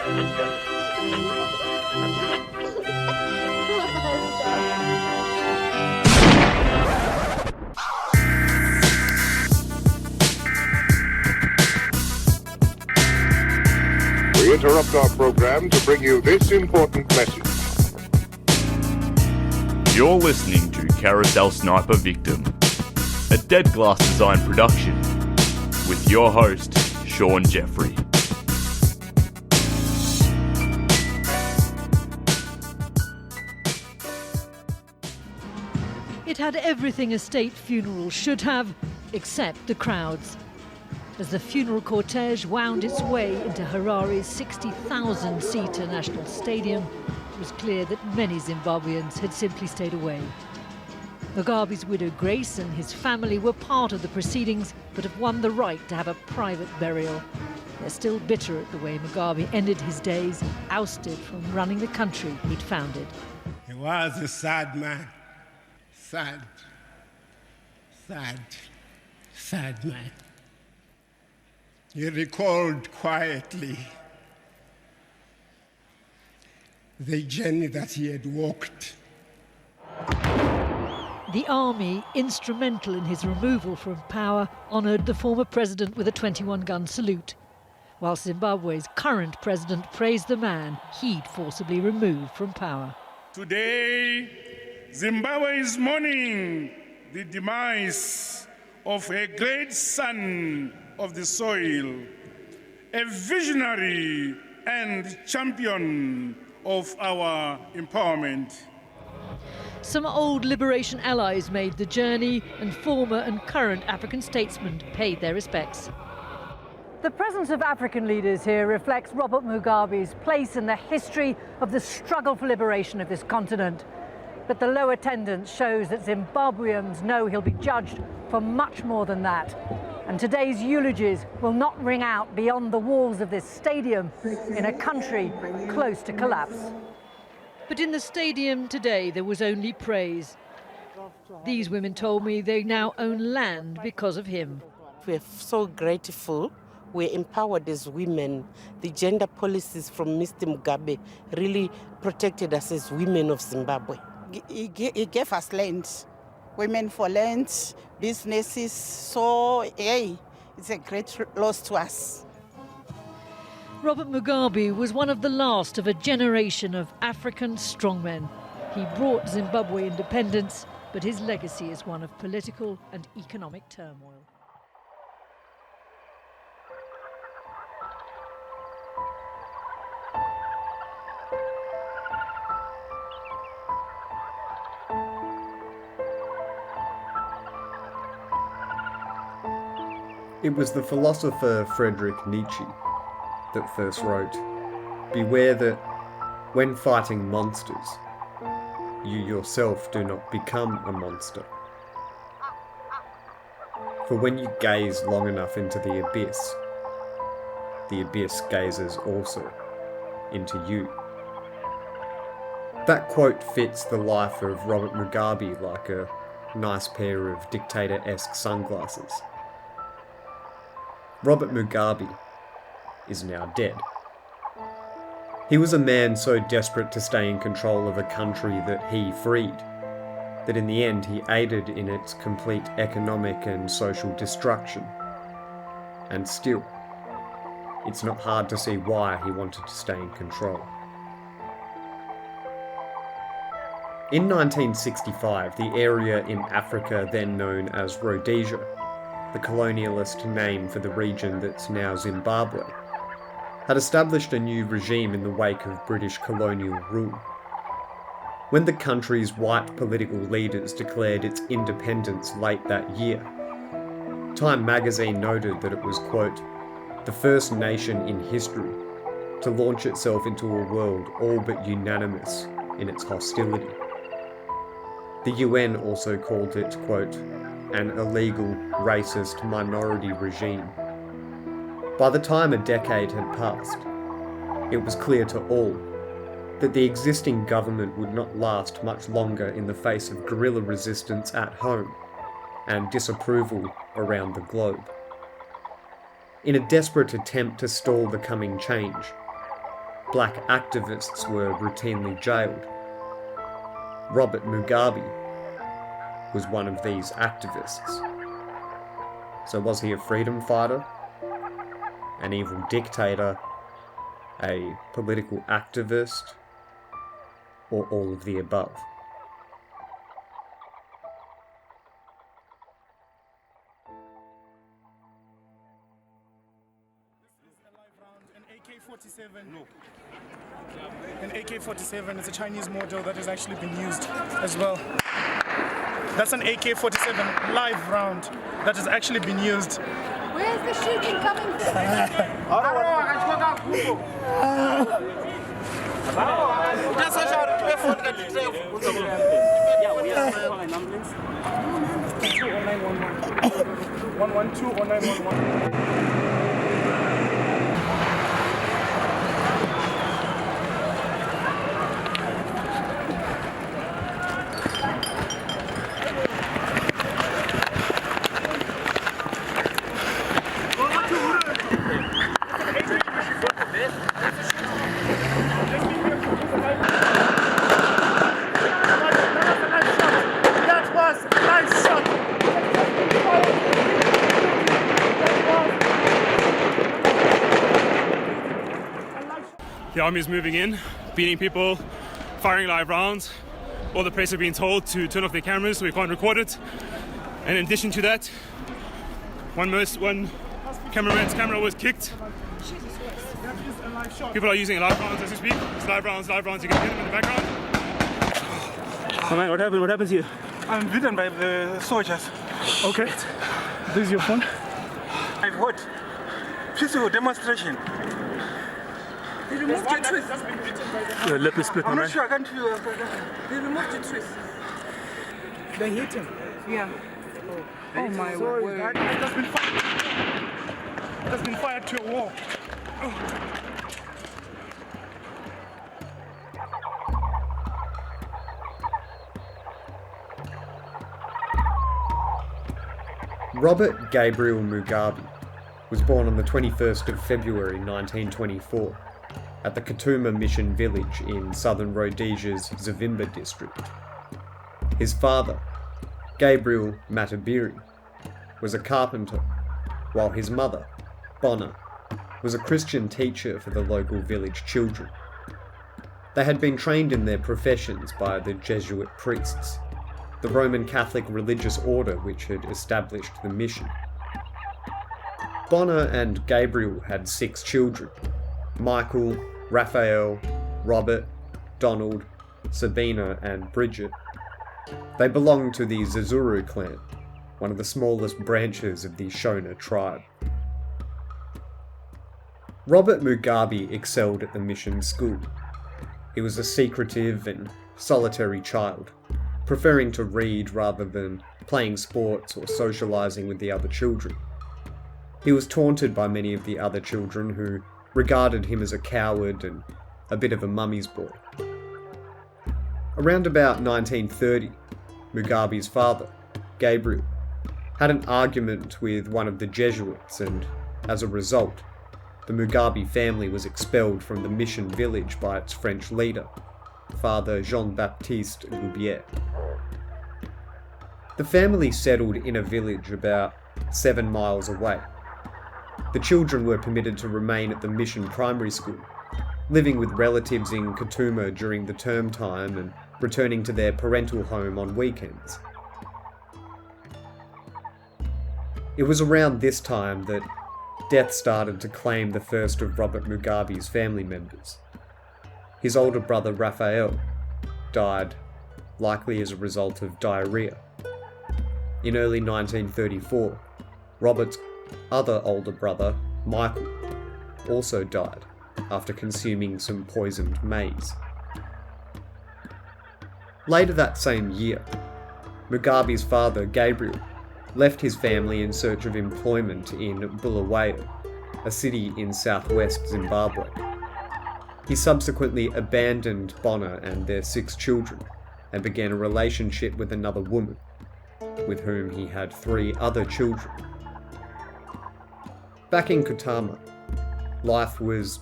We interrupt our program to bring you this important message. You're listening to Carousel Sniper Victim, a Dead Glass Design production, with your host, Sean Jeffrey. It had everything a state funeral should have, except the crowds. As the funeral cortege wound its way into Harare's 60,000-seater national stadium, it was clear that many Zimbabweans had simply stayed away. Mugabe's widow Grace and his family were part of the proceedings, but have won the right to have a private burial. They're still bitter at the way Mugabe ended his days, ousted from running the country he'd founded. He was a sad man. Sad man. He recalled quietly the journey that he had walked. The army, instrumental in his removal from power, honoured the former president with a 21-gun salute, while Zimbabwe's current president praised the man he'd forcibly removed from power. Today, Zimbabwe is mourning the demise of a great son of the soil, a visionary and champion of our empowerment. Some old liberation allies made the journey, and former and current African statesmen paid their respects. The presence of African leaders here reflects Robert Mugabe's place in the history of the struggle for liberation of this continent. But the low attendance shows that Zimbabweans know he'll be judged for much more than that. And today's eulogies will not ring out beyond the walls of this stadium in a country close to collapse. But in the stadium today, there was only praise. These women told me they now own land because of him. We're so grateful. We're empowered as women. The gender policies from Mr. Mugabe really protected us as women of Zimbabwe. He gave us land, women for land, businesses. So, hey, it's a great loss to us. Robert Mugabe was one of the last of a generation of African strongmen. He brought Zimbabwe independence, but his legacy is one of political and economic turmoil. It was the philosopher Friedrich Nietzsche that first wrote, "Beware that, when fighting monsters, you yourself do not become a monster. For when you gaze long enough into the abyss gazes also into you." That quote fits the life of Robert Mugabe like a nice pair of dictator-esque sunglasses. Robert Mugabe is now dead. He was a man so desperate to stay in control of a country that he freed, that in the end he aided in its complete economic and social destruction. And still, it's not hard to see why he wanted to stay in control. In 1965, the area in Africa then known as Rhodesia, the colonialist name for the region that's now Zimbabwe, had established a new regime in the wake of British colonial rule. When the country's white political leaders declared its independence late that year, Time magazine noted that it was, quote, "the first nation in history to launch itself into a world all but unanimous in its hostility." The UN also called it, quote, "an illegal, racist minority regime." By the time a decade had passed, it was clear to all that the existing government would not last much longer in the face of guerrilla resistance at home and disapproval around the globe. In a desperate attempt to stall the coming change, black activists were routinely jailed. Robert Mugabe was one of these activists. So was he a freedom fighter, an evil dictator, a political activist, or all of the above? An AK-47 is a Chinese model that has actually been used as well. That's an AK-47 live round that has actually been used. Where's the shooting coming from? 112 or 911. The army is moving in, beating people, firing live rounds. All the press are being told to turn off their cameras so we can't record it. And in addition to that, one cameraman's camera was kicked. People are using live rounds as we speak. It's live rounds, you can hear them in the background. Oh man, what happened? What happened to you? I'm beaten by the soldiers. Okay. This is your phone? I've heard peaceful demonstration. They removed your truth. Let me split. I'm not sure I can't feel. They removed your truth. They hit him. Yeah. Oh my Sorry, word. It has been fired. It has been fired to a wall. Robert Gabriel Mugabe was born on the 21st of February 1924 at the Katuma Mission village in southern Rhodesia's Zimbabwe district. His father, Gabriel Matabiri, was a carpenter, while his mother, Bona, was a Christian teacher for the local village children. They had been trained in their professions by the Jesuit priests, the Roman Catholic religious order which had established the mission. Bona and Gabriel had 6 children: Michael, Raphael, Robert, Donald, Sabina and Bridget. They belonged to the Zazuru clan, one of the smallest branches of the Shona tribe. Robert Mugabe excelled at the mission school. He was a secretive and solitary child, preferring to read rather than playing sports or socialising with the other children. He was taunted by many of the other children who regarded him as a coward and a bit of a mummy's boy. Around about 1930, Mugabe's father, Gabriel, had an argument with one of the Jesuits, and as a result, the Mugabe family was expelled from the mission village by its French leader, Father Jean-Baptiste Loubier. The family settled in a village about 7 miles away. The children were permitted to remain at the mission primary school, living with relatives in Katuma during the term time and returning to their parental home on weekends. It was around this time that death started to claim the first of Robert Mugabe's family members. His older brother Raphael died, likely as a result of diarrhea. In early 1934, Robert's other older brother, Michael, also died after consuming some poisoned maize. Later that same year, Mugabe's father, Gabriel, left his family in search of employment in Bulawayo, a city in southwest Zimbabwe. He subsequently abandoned Bona and their 6 children and began a relationship with another woman, with whom he had 3 other children. Back in Katama, life was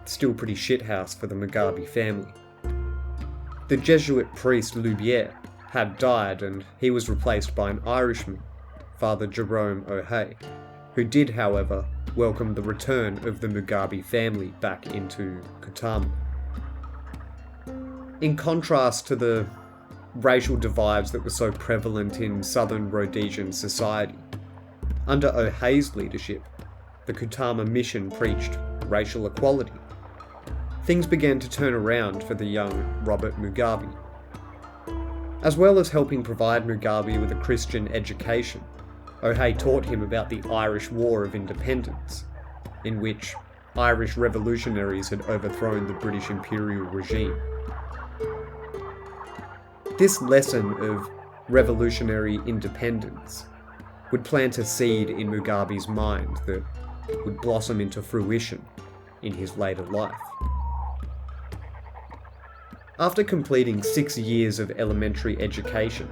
still pretty shithouse for the Mugabe family. The Jesuit priest Lubiere had died, and he was replaced by an Irishman, Father Jerome O'Hay, who did, however, welcome the return of the Mugabe family back into Kutama. In contrast to the racial divides that were so prevalent in southern Rhodesian society, under O'Hay's leadership, the Kutama mission preached racial equality. Things began to turn around for the young Robert Mugabe. As well as helping provide Mugabe with a Christian education, O'Hay taught him about the Irish War of Independence, in which Irish revolutionaries had overthrown the British imperial regime. This lesson of revolutionary independence would plant a seed in Mugabe's mind that would blossom into fruition in his later life. After completing 6 years of elementary education,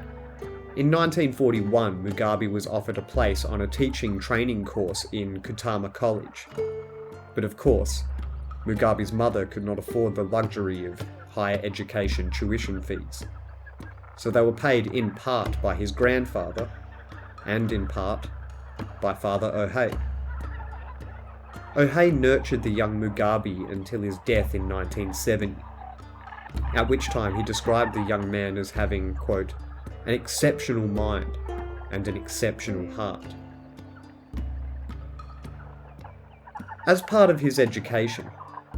in 1941 Mugabe was offered a place on a teaching training course in Kutama College. But of course, Mugabe's mother could not afford the luxury of higher education tuition fees. So they were paid in part by his grandfather, and in part by Father O'Hay. O'Hay nurtured the young Mugabe until his death in 1970, at which time he described the young man as having, quote, an exceptional mind and an exceptional heart. As part of his education,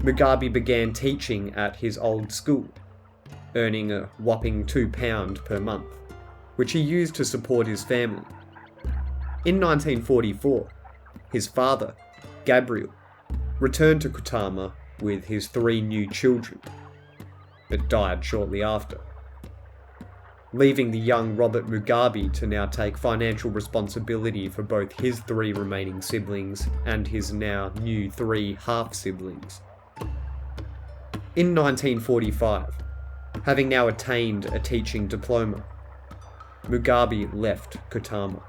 Mugabe began teaching at his old school, earning a whopping £2 per month, which he used to support his family. In 1944, his father, Gabriel, returned to Kutama with his 3 new children, but died shortly after, leaving the young Robert Mugabe to now take financial responsibility for both his 3 remaining siblings and his now new 3 half-siblings. In 1945, having now attained a teaching diploma, Mugabe left Kutama.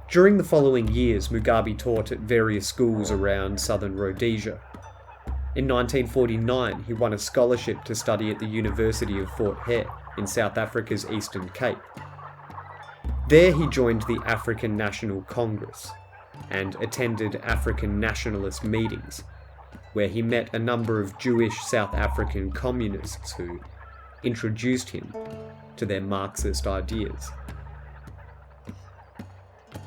During the following years, Mugabe taught at various schools around southern Rhodesia. In 1949, he won a scholarship to study at the University of Fort Hare in South Africa's Eastern Cape. There he joined the African National Congress and attended African nationalist meetings, where he met a number of Jewish South African communists who introduced him to their Marxist ideas.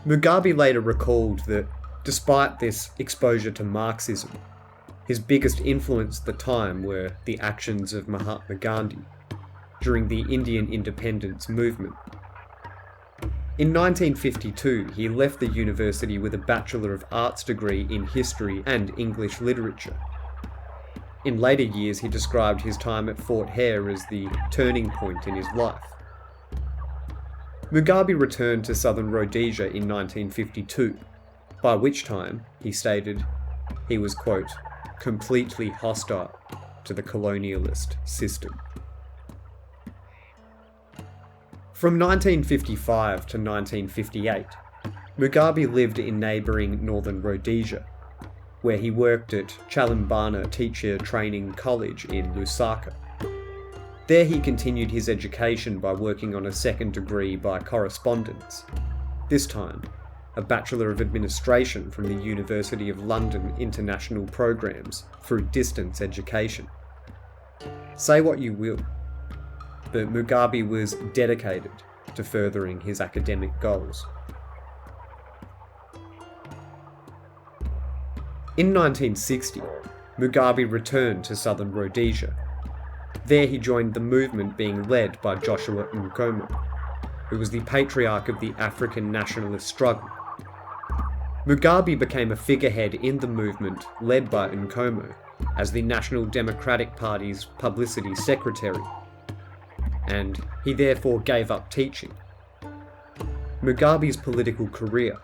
Mugabe later recalled that, despite this exposure to Marxism, his biggest influence at the time were the actions of Mahatma Gandhi during the Indian independence movement. In 1952, he left the university with a Bachelor of Arts degree in history and English literature. In later years, he described his time at Fort Hare as the turning point in his life. Mugabe returned to southern Rhodesia in 1952, by which time, he stated, he was, quote, completely hostile to the colonialist system. From 1955 to 1958, Mugabe lived in neighbouring northern Rhodesia, where he worked at Chalimbana Teacher Training College in Lusaka. There he continued his education by working on a second degree by correspondence, this time a Bachelor of Administration from the University of London International Programmes through distance education. Say what you will, but Mugabe was dedicated to furthering his academic goals. In 1960, Mugabe returned to southern Rhodesia. There he joined the movement being led by Joshua Nkomo, who was the patriarch of the African nationalist struggle. Mugabe became a figurehead in the movement led by Nkomo as the National Democratic Party's publicity secretary, and he therefore gave up teaching. Mugabe's political career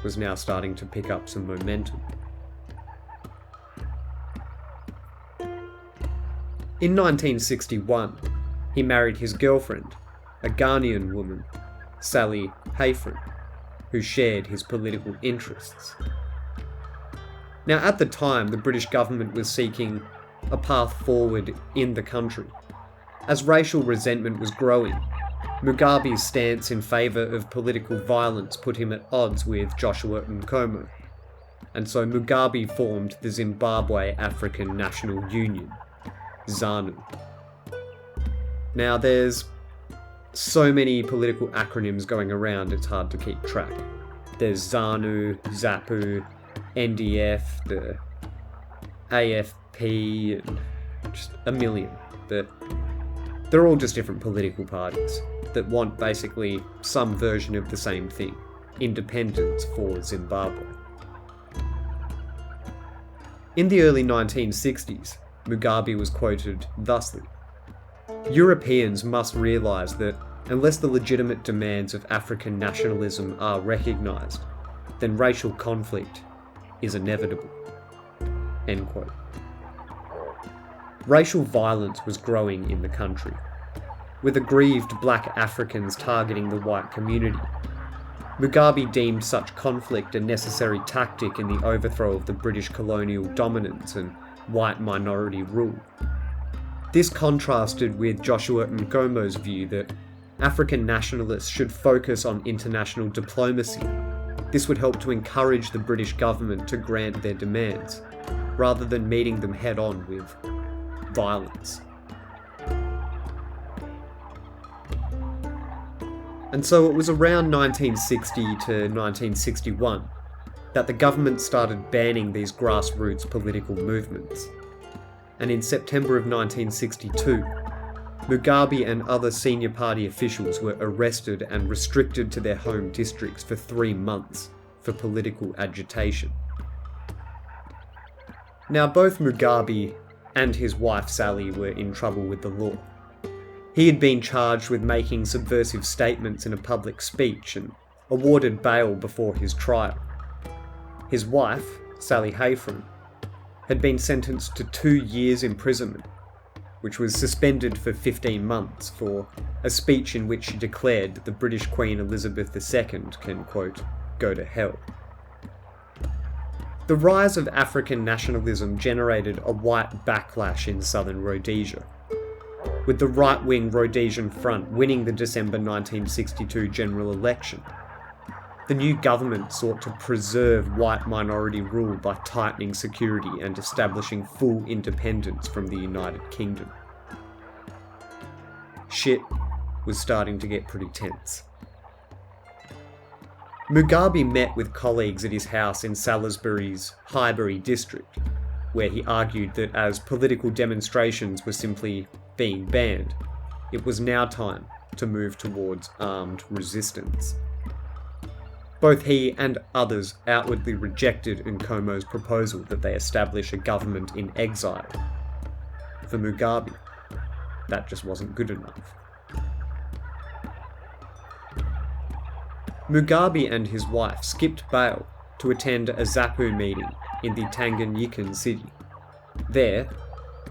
was now starting to pick up some momentum. In 1961, he married his girlfriend, a Ghanaian woman, Sally Hayford, who shared his political interests. Now, at the time, the British government was seeking a path forward in the country. As racial resentment was growing, Mugabe's stance in favour of political violence put him at odds with Joshua Nkomo, and so Mugabe formed the Zimbabwe African National Union, ZANU. Now, there's so many political acronyms going around, it's hard to keep track. There's ZANU, ZAPU, NDF, the AFP, and just a million. But they're all just different political parties that want basically some version of the same thing, independence for Zimbabwe. In the early 1960s, Mugabe was quoted thusly: "Europeans must realise that unless the legitimate demands of African nationalism are recognised, then racial conflict is inevitable." End quote. Racial violence was growing in the country, with aggrieved black Africans targeting the white community. Mugabe deemed such conflict a necessary tactic in the overthrow of the British colonial dominance and white minority rule. This contrasted with Joshua Nkomo's view that African nationalists should focus on international diplomacy. This would help to encourage the British government to grant their demands, rather than meeting them head-on with violence. And so it was around 1960 to 1961 that the government started banning these grassroots political movements. And in September of 1962, Mugabe and other senior party officials were arrested and restricted to their home districts for 3 months for political agitation. Now, both Mugabe and his wife Sally were in trouble with the law. He had been charged with making subversive statements in a public speech and awarded bail before his trial. His wife, Sally Hayfron, had been sentenced to 2 years imprisonment, which was suspended for 15 months for a speech in which she declared that the British Queen Elizabeth II can, quote, go to hell. The rise of African nationalism generated a white backlash in southern Rhodesia, with the right-wing Rhodesian Front winning the December 1962 general election. The new government sought to preserve white minority rule by tightening security and establishing full independence from the United Kingdom. Shit was starting to get pretty tense. Mugabe met with colleagues at his house in Salisbury's Highbury district, where he argued that as political demonstrations were simply being banned, it was now time to move towards armed resistance. Both he and others outwardly rejected Nkomo's proposal that they establish a government in exile. For Mugabe, that just wasn't good enough. Mugabe and his wife skipped bail to attend a ZAPU meeting in the Tanganyikan city. There,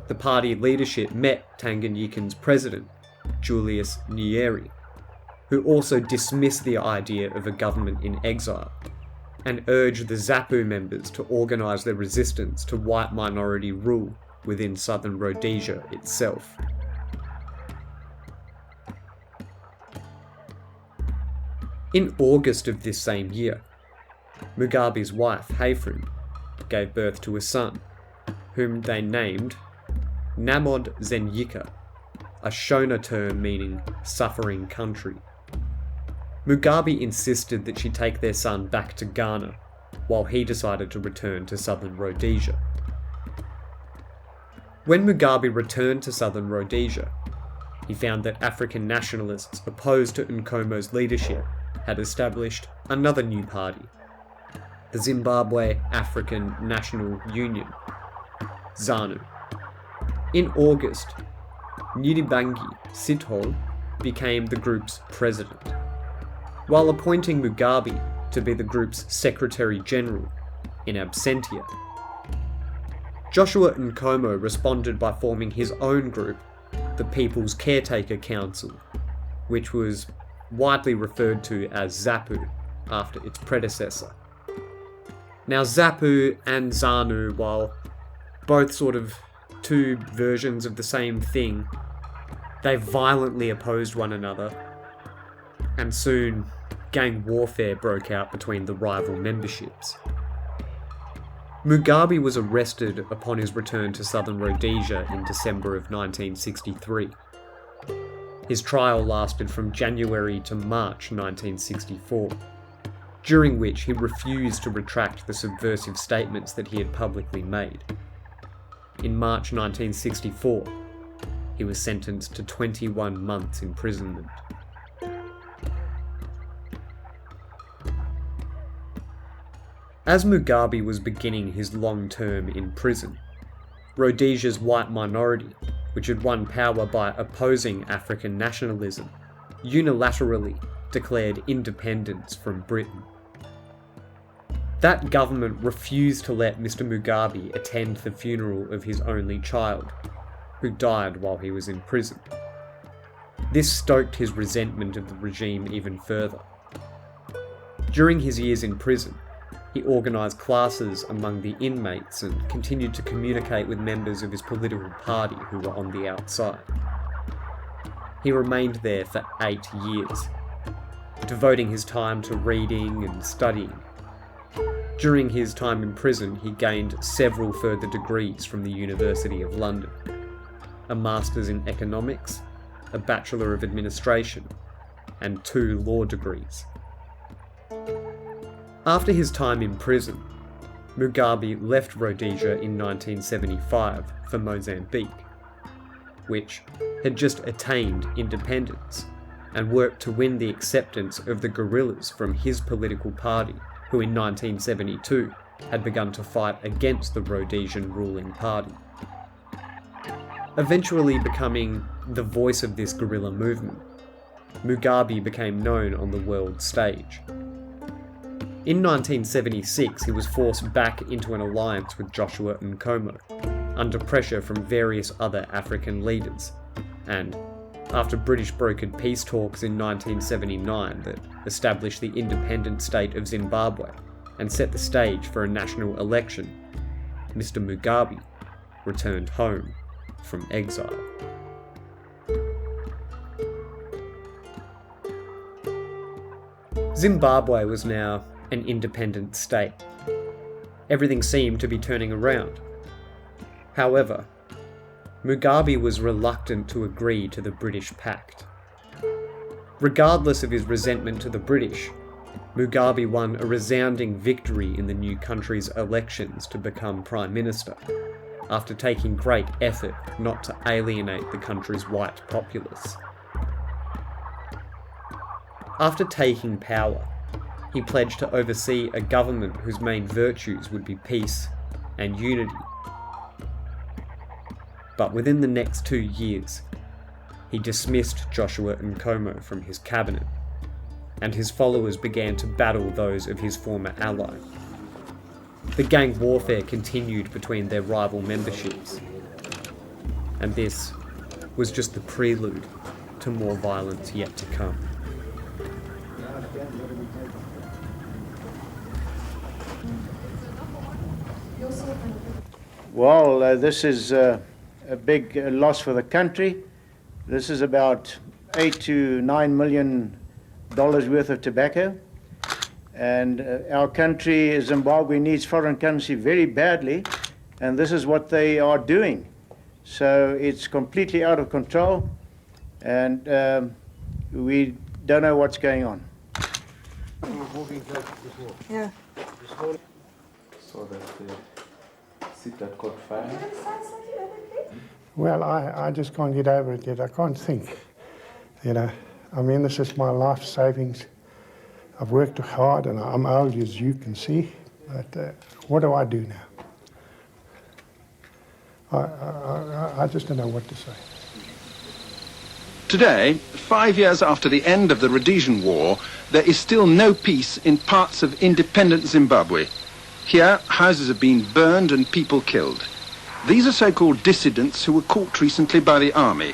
the party leadership met Tanganyikan's president, Julius Nyerere, who also dismissed the idea of a government in exile, and urged the ZAPU members to organise their resistance to white minority rule within southern Rhodesia itself. In August of this same year, Mugabe's wife, Hayfron, gave birth to a son, whom they named Namod Zenyika, a Shona term meaning suffering country. Mugabe insisted that she take their son back to Ghana, while he decided to return to southern Rhodesia. When Mugabe returned to southern Rhodesia, he found that African nationalists opposed to Nkomo's leadership had established another new party, the Zimbabwe African National Union, ZANU. In August, Nyiribangi Sithole became the group's president, while appointing Mugabe to be the group's Secretary General in absentia. Joshua Nkomo responded by forming his own group, the People's Caretaker Council, which was widely referred to as ZAPU after its predecessor. Now ZAPU and ZANU, while both sort of two versions of the same thing, they violently opposed one another, and soon gang warfare broke out between the rival memberships. Mugabe was arrested upon his return to southern Rhodesia in December of 1963. His trial lasted from January to March 1964, during which he refused to retract the subversive statements that he had publicly made. In March 1964, he was sentenced to 21 months imprisonment. As Mugabe was beginning his long term in prison, Rhodesia's white minority, which had won power by opposing African nationalism, unilaterally declared independence from Britain. That government refused to let Mr. Mugabe attend the funeral of his only child, who died while he was in prison. This stoked his resentment of the regime even further. During his years in prison, he organised classes among the inmates and continued to communicate with members of his political party who were on the outside. He remained there for 8 years, devoting his time to reading and studying. During his time in prison, he gained several further degrees from the University of London: a Master's in Economics, a Bachelor of Administration, and 2 law degrees. After his time in prison, Mugabe left Rhodesia in 1975 for Mozambique, which had just attained independence, and worked to win the acceptance of the guerrillas from his political party, who in 1972 had begun to fight against the Rhodesian ruling party. Eventually becoming the voice of this guerrilla movement, Mugabe became known on the world stage. In 1976, he was forced back into an alliance with Joshua Nkomo, under pressure from various other African leaders, and after British brokered peace talks in 1979 that established the independent state of Zimbabwe and set the stage for a national election, Mr. Mugabe returned home from exile. Zimbabwe was now an independent state. Everything seemed to be turning around. However, Mugabe was reluctant to agree to the British Pact. Regardless of his resentment to the British, Mugabe won a resounding victory in the new country's elections to become Prime Minister, after taking great effort not to alienate the country's white populace. After taking power, he pledged to oversee a government whose main virtues would be peace and unity. But within the next 2 years, he dismissed Joshua Nkomo from his cabinet, and his followers began to battle those of his former ally. The gang warfare continued between their rival memberships, and this was just the prelude to more violence yet to come. Well, this is a big loss for the country. This is about $8 to $9 million worth of tobacco. And our country, Zimbabwe, needs foreign currency very badly, and this is what they are doing. So it's completely out of control, and we don't know what's going on. Yeah. So that the seat that caught fire. Well, I just can't get over it yet. I can't think. You know, I mean, this is my life savings. I've worked hard and I'm old, as you can see, but what do I do now? I just don't know what to say. Today, 5 years after the end of the Rhodesian War, there is still no peace in parts of independent Zimbabwe. Here, houses have been burned and people killed. These are so-called dissidents who were caught recently by the army.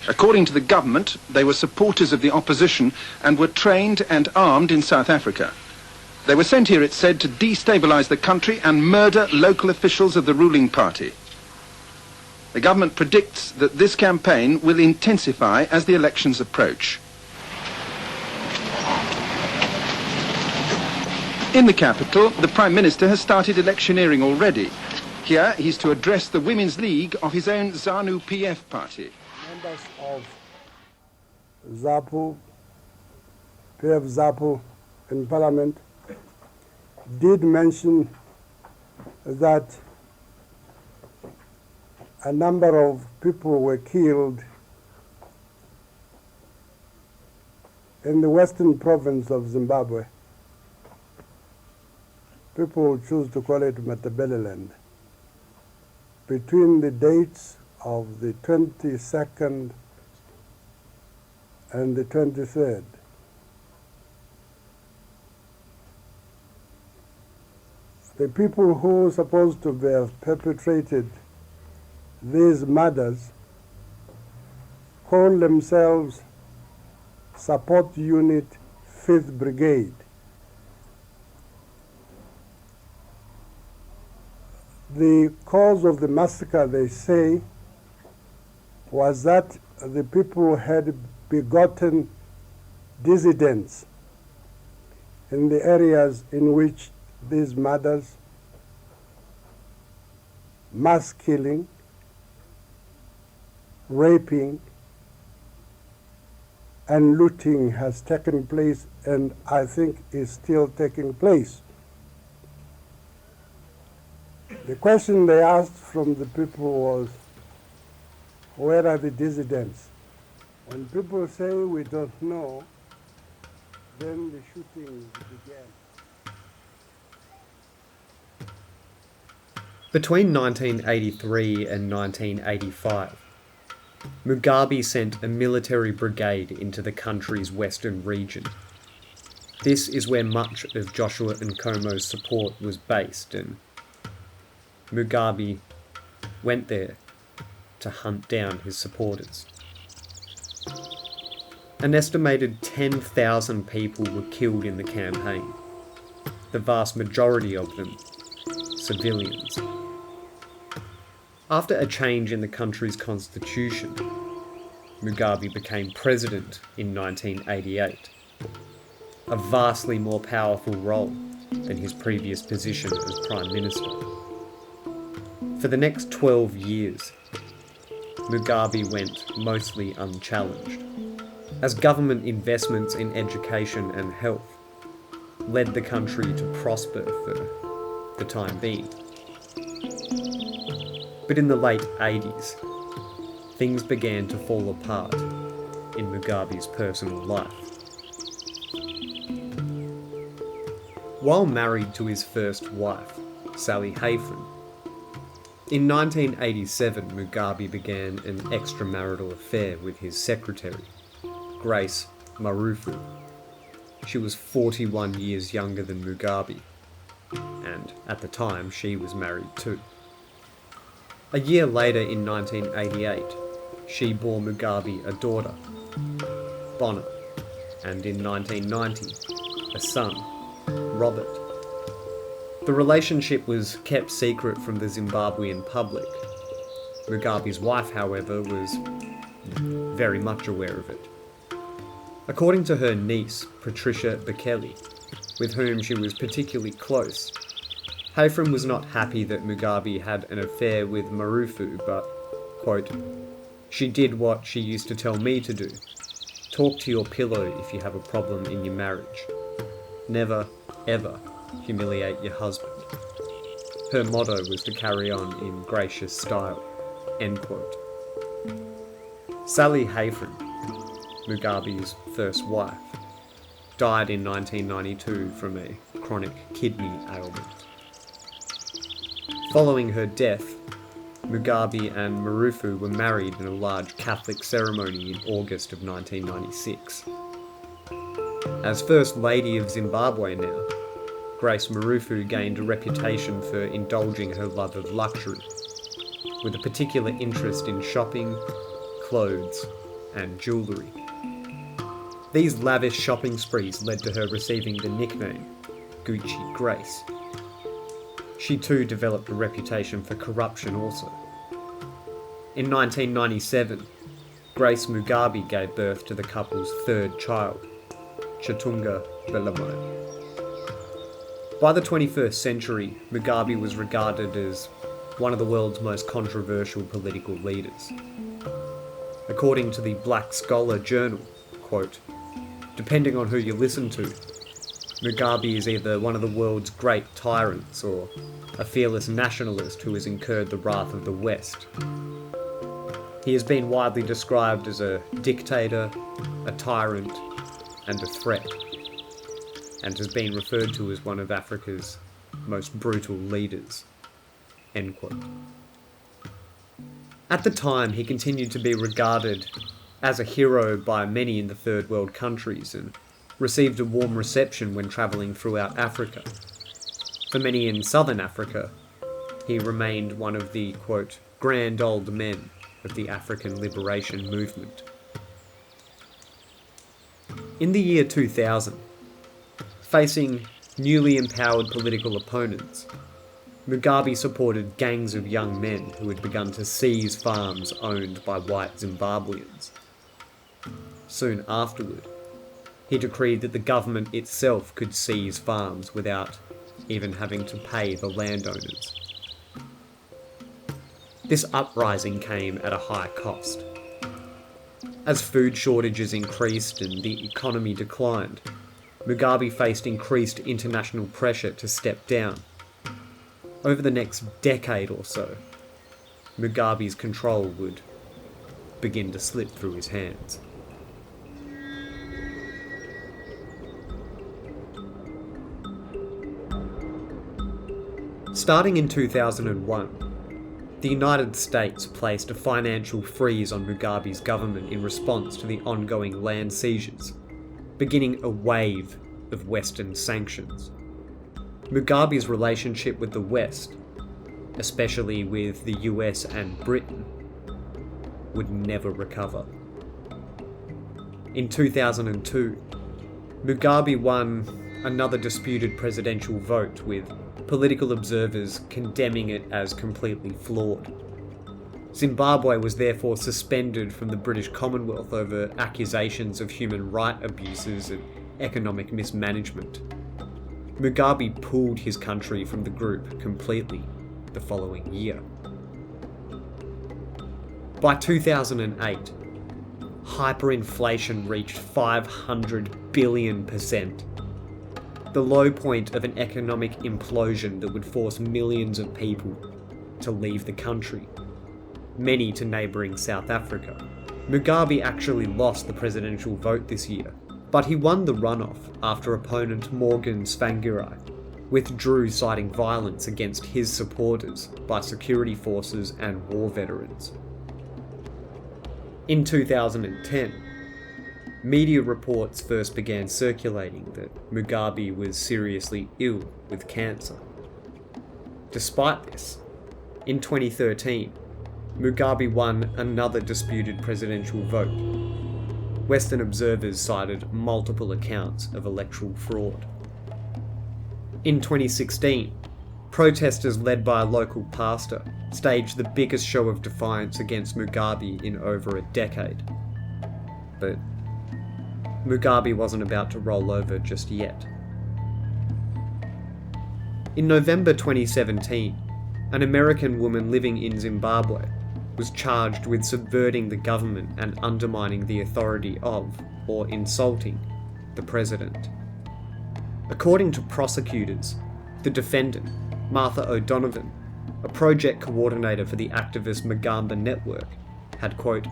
According to the government, they were supporters of the opposition and were trained and armed in South Africa. They were sent here, it's said, to destabilise the country and murder local officials of the ruling party. The government predicts that this campaign will intensify as the elections approach. In the capital, the Prime Minister has started electioneering already. Here, he's to address the Women's League of his own ZANU-PF party. Members of ZAPU, PF ZAPU in Parliament did mention that a number of people were killed in the western province of Zimbabwe. People choose to call it Matabeleland. Between the dates of the 22nd and the 23rd. The people who are supposed to have perpetrated these murders call themselves Support Unit 5th Brigade. The cause of the massacre, they say, was that the people had begotten dissidents in the areas in which these murders, mass killing, raping, and looting has taken place, and I think is still taking place. The question they asked from the people was, where are the dissidents? When people say we don't know, then the shooting began. Between 1983 and 1985, Mugabe sent a military brigade into the country's western region. This is where much of Joshua Nkomo's support was based, and Mugabe went there to hunt down his supporters. An estimated 10,000 people were killed in the campaign, the vast majority of them civilians. After a change in the country's constitution, Mugabe became president in 1988, a vastly more powerful role than his previous position as prime minister. For the next 12 years, Mugabe went mostly unchallenged, as government investments in education and health led the country to prosper for the time being. But in the late 80s, things began to fall apart in Mugabe's personal life. While married to his first wife, Sally Hayfin, in 1987 Mugabe began an extramarital affair with his secretary, Grace Marufu. She was 41 years younger than Mugabe, and at the time she was married too. A year later, in 1988, she bore Mugabe a daughter, Bona, and in 1990, a son, Robert. The relationship was kept secret from the Zimbabwean public. Mugabe's wife, however, was very much aware of it. According to her niece, Patricia Bekele, with whom she was particularly close, Hayfin was not happy that Mugabe had an affair with Marufu, but, quote, "She did what she used to tell me to do. Talk to your pillow if you have a problem in your marriage. Never, ever humiliate your husband." Her motto was to carry on in gracious style, end quote. Sally Hayfin, Mugabe's first wife, died in 1992 from a chronic kidney ailment. Following her death, Mugabe and Marufu were married in a large Catholic ceremony in August of 1996. As First Lady of Zimbabwe now, Grace Marufu gained a reputation for indulging her love of luxury, with a particular interest in shopping, clothes, and jewellery. These lavish shopping sprees led to her receiving the nickname Gucci Grace. She too developed a reputation for corruption also. In 1997, Grace Mugabe gave birth to the couple's third child, Chatunga Belamo. By the 21st century, Mugabe was regarded as one of the world's most controversial political leaders. According to the Black Scholar Journal, quote, "Depending on who you listen to, Mugabe is either one of the world's great tyrants or a fearless nationalist who has incurred the wrath of the West. He has been widely described as a dictator, a tyrant, and a threat, and has been referred to as one of Africa's most brutal leaders." End quote. At the time, he continued to be regarded as a hero by many in the third world countries and received a warm reception when travelling throughout Africa. For many in southern Africa, he remained one of the, quote, "grand old men" of the African liberation movement. In the year 2000, facing newly empowered political opponents, Mugabe supported gangs of young men who had begun to seize farms owned by white Zimbabweans. Soon afterward, he decreed that the government itself could seize farms without even having to pay the landowners. This uprising came at a high cost. As food shortages increased and the economy declined, Mugabe faced increased international pressure to step down. Over the next decade or so, Mugabe's control would begin to slip through his hands. Starting in 2001, the United States placed a financial freeze on Mugabe's government in response to the ongoing land seizures, beginning a wave of Western sanctions. Mugabe's relationship with the West, especially with the US and Britain, would never recover. In 2002, Mugabe won another disputed presidential vote, with political observers condemning it as completely flawed. Zimbabwe was therefore suspended from the British Commonwealth over accusations of human rights abuses and economic mismanagement. Mugabe pulled his country from the group completely the following year. By 2008, hyperinflation reached 500 billion%, the low point of an economic implosion that would force millions of people to leave the country, many to neighbouring South Africa. Mugabe actually lost the presidential vote this year, but he won the runoff after opponent Morgan Tsvangirai withdrew, citing violence against his supporters by security forces and war veterans. In 2010, media reports first began circulating that Mugabe was seriously ill with cancer. Despite this, in 2013, Mugabe won another disputed presidential vote. Western observers cited multiple accounts of electoral fraud. In 2016, protesters led by a local pastor staged the biggest show of defiance against Mugabe in over a decade. But Mugabe wasn't about to roll over just yet. In November 2017, an American woman living in Zimbabwe was charged with subverting the government and undermining the authority of, or insulting, the president. According to prosecutors, the defendant, Martha O'Donovan, a project coordinator for the activist Mugabe network, had, quote,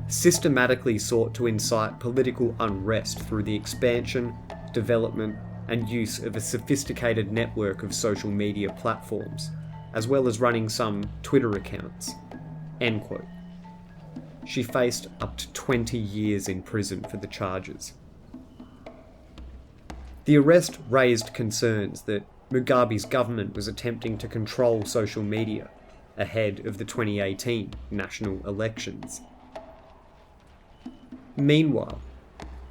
systematically sought to incite political unrest through the expansion, development, and use of a sophisticated network of social media platforms, as well as running some Twitter accounts, end quote. She faced up to 20 years in prison for the charges. The arrest raised concerns that Mugabe's government was attempting to control social media ahead of the 2018 national elections. Meanwhile,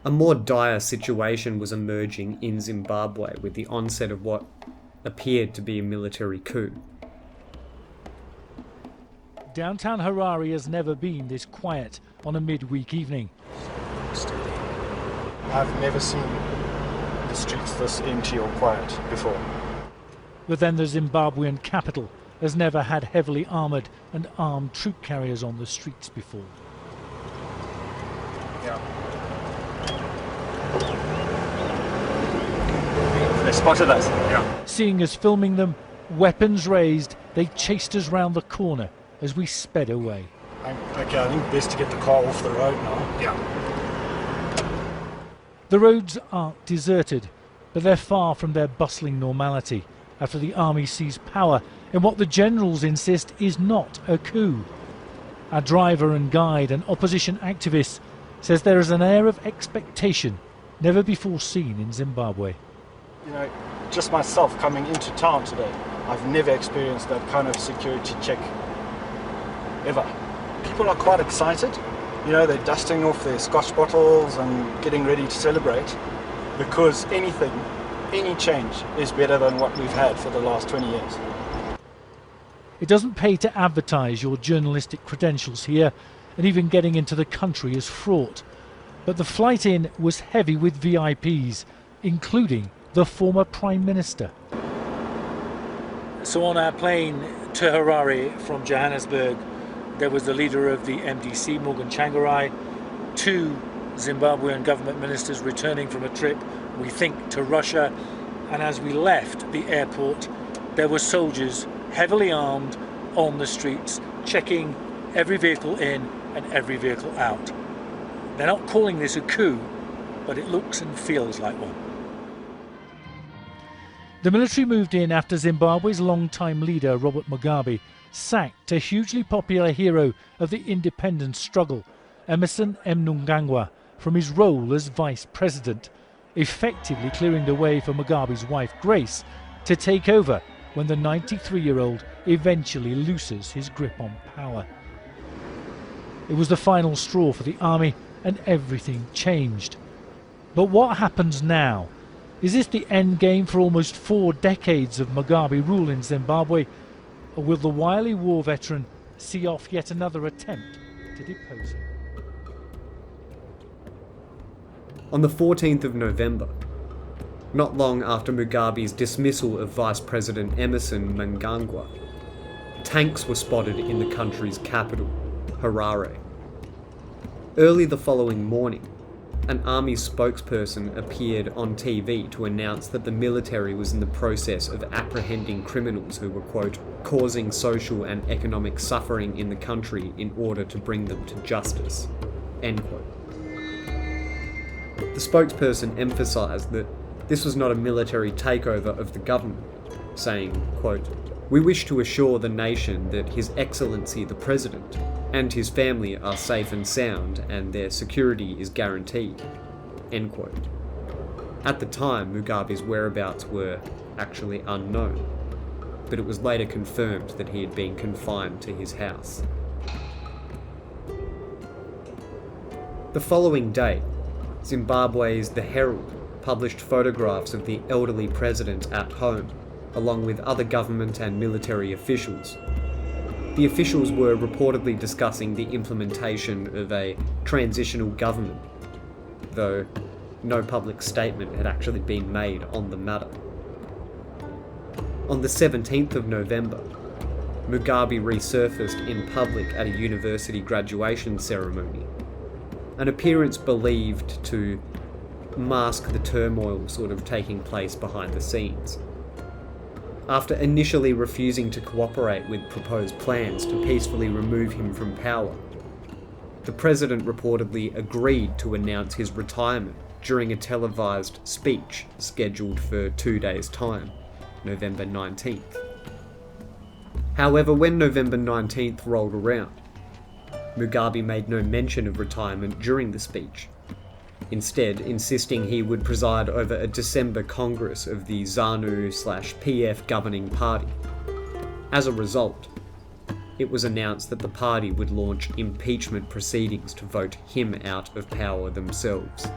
A more dire situation was emerging in Zimbabwe with the onset of what appeared to be a military coup. Downtown Harare has never been this quiet on a midweek evening. I've never seen the streets this empty or quiet before. But then the Zimbabwean capital has never had heavily armoured and armed troop carriers on the streets before. Yeah. They spotted us. Yeah. Seeing us filming them, weapons raised, they chased us round the corner as we sped away. Okay, I think best to get the car off the road now. Yeah. The roads aren't deserted, but they're far from their bustling normality after the army seized power in what the generals insist is not a coup. Our driver and guide, an opposition activist, says there is an air of expectation never before seen in Zimbabwe. You know, just myself coming into town today, I've never experienced that kind of security check ever. People are quite excited. You know, they're dusting off their scotch bottles and getting ready to celebrate because anything, any change is better than what we've had for the last 20 years. It doesn't pay to advertise your journalistic credentials here, and even getting into the country is fraught. But the flight in was heavy with VIPs, including the former Prime Minister. So on our plane to Harare from Johannesburg, there was the leader of the MDC, Morgan Tsvangirai, 2 Zimbabwean government ministers returning from a trip, we think, to Russia. And as we left the airport, there were soldiers heavily armed on the streets, checking every vehicle in and every vehicle out. They're not calling this a coup, but it looks and feels like one. The military moved in after Zimbabwe's long-time leader, Robert Mugabe, sacked a hugely popular hero of the independence struggle, Emmerson Mnangagwa, from his role as vice president, effectively clearing the way for Mugabe's wife Grace to take over when the 93-year-old eventually looses his grip on power. It was the final straw for the army and everything changed. But what happens now? Is this the end game for almost 4 decades of Mugabe rule in Zimbabwe? Or will the wily war veteran see off yet another attempt to depose him? On the 14th of November, not long after Mugabe's dismissal of Vice President Emmerson Mnangagwa, tanks were spotted in the country's capital, Harare. Early the following morning, an army spokesperson appeared on TV to announce that the military was in the process of apprehending criminals who were, quote, causing social and economic suffering in the country in order to bring them to justice, end quote. The spokesperson emphasised that this was not a military takeover of the government, saying, quote, "We wish to assure the nation that His Excellency the President and his family are safe and sound and their security is guaranteed," end quote. At the time, Mugabe's whereabouts were actually unknown, but it was later confirmed that he had been confined to his house. The following day, Zimbabwe's The Herald published photographs of the elderly president at home, along with other government and military officials. The officials were reportedly discussing the implementation of a transitional government, though no public statement had actually been made on the matter. On the 17th of November, Mugabe resurfaced in public at a university graduation ceremony, an appearance believed to mask the turmoil sort of taking place behind the scenes. After initially refusing to cooperate with proposed plans to peacefully remove him from power, the president reportedly agreed to announce his retirement during a televised speech scheduled for 2 days' time, November 19th. However, when November 19th rolled around, Mugabe made no mention of retirement during the speech, instead insisting he would preside over a December Congress of the ZANU/PF governing party. As a result, it was announced that the party would launch impeachment proceedings to vote him out of power themselves.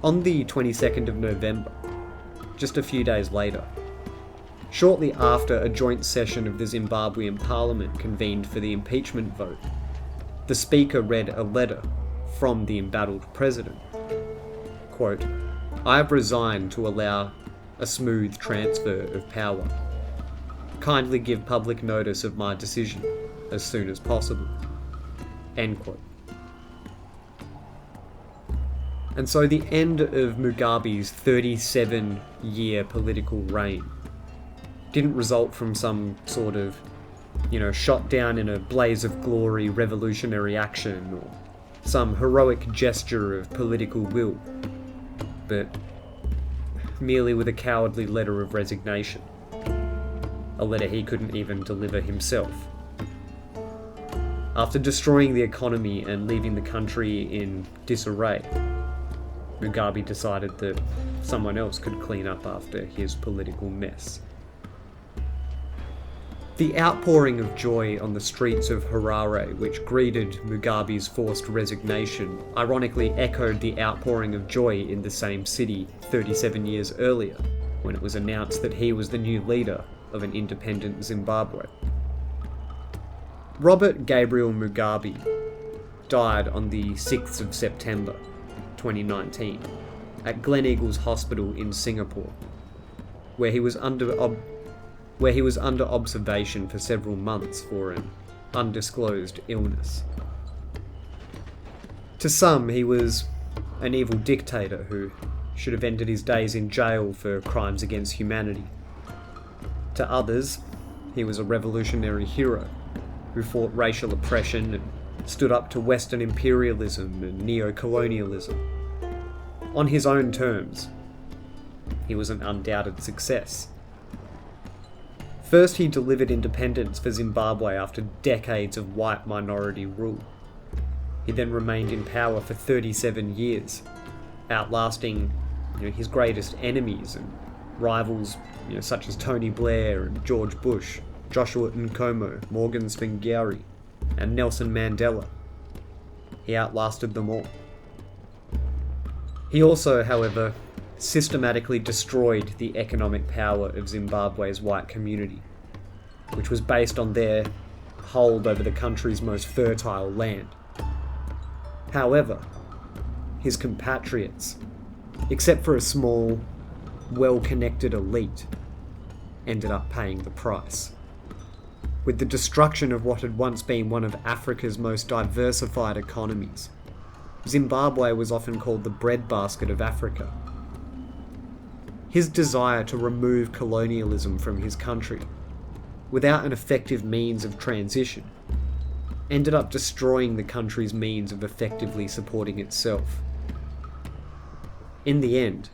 On the 22nd of November, just a few days later, shortly after a joint session of the Zimbabwean Parliament convened for the impeachment vote, the Speaker read a letter from the embattled President. Quote, "I have resigned to allow a smooth transfer of power. Kindly give public notice of my decision as soon as possible." End quote. And so the end of Mugabe's 37-year political reign didn't result from some sort of, shot down in a blaze of glory revolutionary action or some heroic gesture of political will, but merely with a cowardly letter of resignation. A letter he couldn't even deliver himself. After destroying the economy and leaving the country in disarray, Mugabe decided that someone else could clean up after his political mess. The outpouring of joy on the streets of Harare, which greeted Mugabe's forced resignation, ironically echoed the outpouring of joy in the same city 37 years earlier, when it was announced that he was the new leader of an independent Zimbabwe. Robert Gabriel Mugabe died on the 6th of September 2019 at Gleneagles Hospital in Singapore, where he was under observation for several months for an undisclosed illness. To some, he was an evil dictator who should have ended his days in jail for crimes against humanity. To others, he was a revolutionary hero who fought racial oppression and stood up to Western imperialism and neo-colonialism. On his own terms, he was an undoubted success. First, he delivered independence for Zimbabwe after decades of white minority rule. He then remained in power for 37 years, outlasting his greatest enemies and rivals such as Tony Blair and George Bush, Joshua Nkomo, Morgan Tsvangirai, and Nelson Mandela. He outlasted them all. He also, however, systematically destroyed the economic power of Zimbabwe's white community, which was based on their hold over the country's most fertile land. However, his compatriots, except for a small, well-connected elite, ended up paying the price. With the destruction of what had once been one of Africa's most diversified economies, Zimbabwe was often called the breadbasket of Africa. His desire to remove colonialism from his country, without an effective means of transition, ended up destroying the country's means of effectively supporting itself. In the end,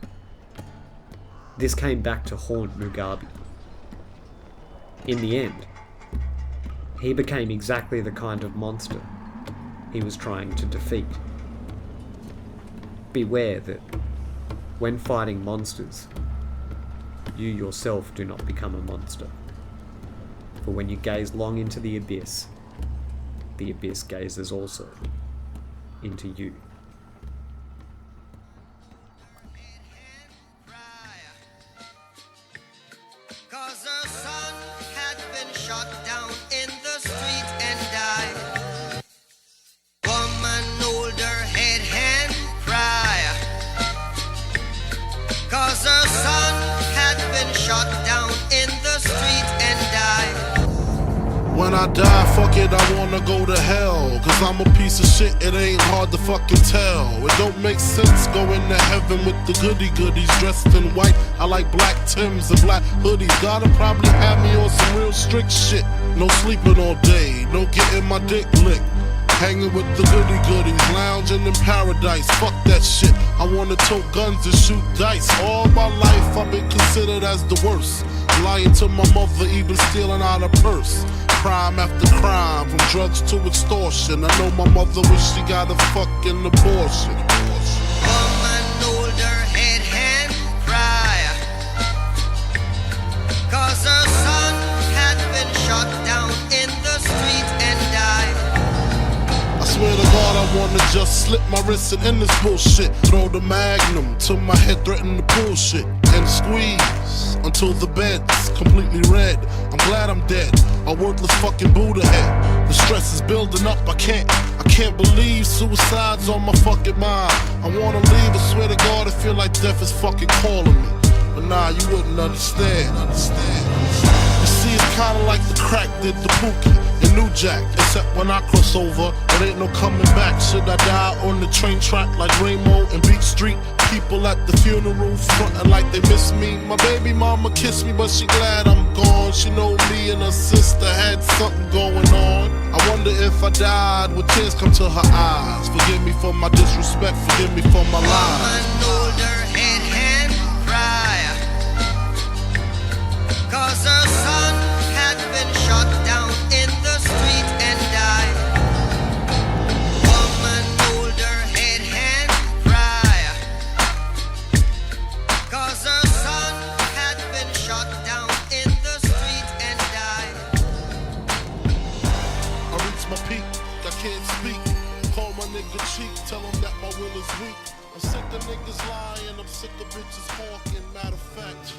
this came back to haunt Mugabe. In the end, he became exactly the kind of monster he was trying to defeat. Beware that, when fighting monsters, you yourself do not become a monster. For when you gaze long into the abyss gazes also into you. Cause her son had been shot down in the street and died. Woman hold her head and cry. Cause her son had been shot down in the street and died. When I die, fuck it, I wanna go to hell. Cause I'm a piece of shit, it ain't hard to fucking tell. It don't make sense going to heaven with the goodies dressed in white. I like black Timbs and black hoodies. Gotta probably have me on some real strict shit. No sleeping all day, no getting my dick licked. Hanging with the goodies, lounging in paradise. Fuck that shit, I wanna tote guns and shoot dice. All my life I've been considered as the worst. Lying to my mother, even stealing out her purse. Crime after crime, from drugs to extortion. I know my mother wish she got a fucking abortion. Woman hold her head and cry. Cause her son had been shot down in the street and died. I swear to God I want wanna just slip my wrist and end this bullshit. Throw the magnum till my head threaten to pull shit. And squeeze until the bed's completely red. I'm glad I'm dead, a worthless fucking Buddha head. The stress is building up, I can't believe suicide's on my fucking mind. I wanna leave, I swear to God, I feel like death is fucking calling me. But nah, you wouldn't understand. You see, it's kinda like the crack did the Pookie and New Jack. Except when I cross over, there ain't no coming back. Should I die on the train track like Ramo and Beach Street? People at the funeral frontin' like they miss me. My baby mama kissed me, but she glad I'm gone. She know me and her sister had something going on. I wonder if I died, would tears come to her eyes? Forgive me for my disrespect, forgive me for my lies. Cause her son had been shot down in the street and died. Woman hold her head and cry. Cause her son had been shot down in the street and died. I reach my peak, I can't speak. Call my nigga cheek, tell him that my will is weak. I'm sick of niggas lying, I'm sick of bitches hawking. Matter of fact,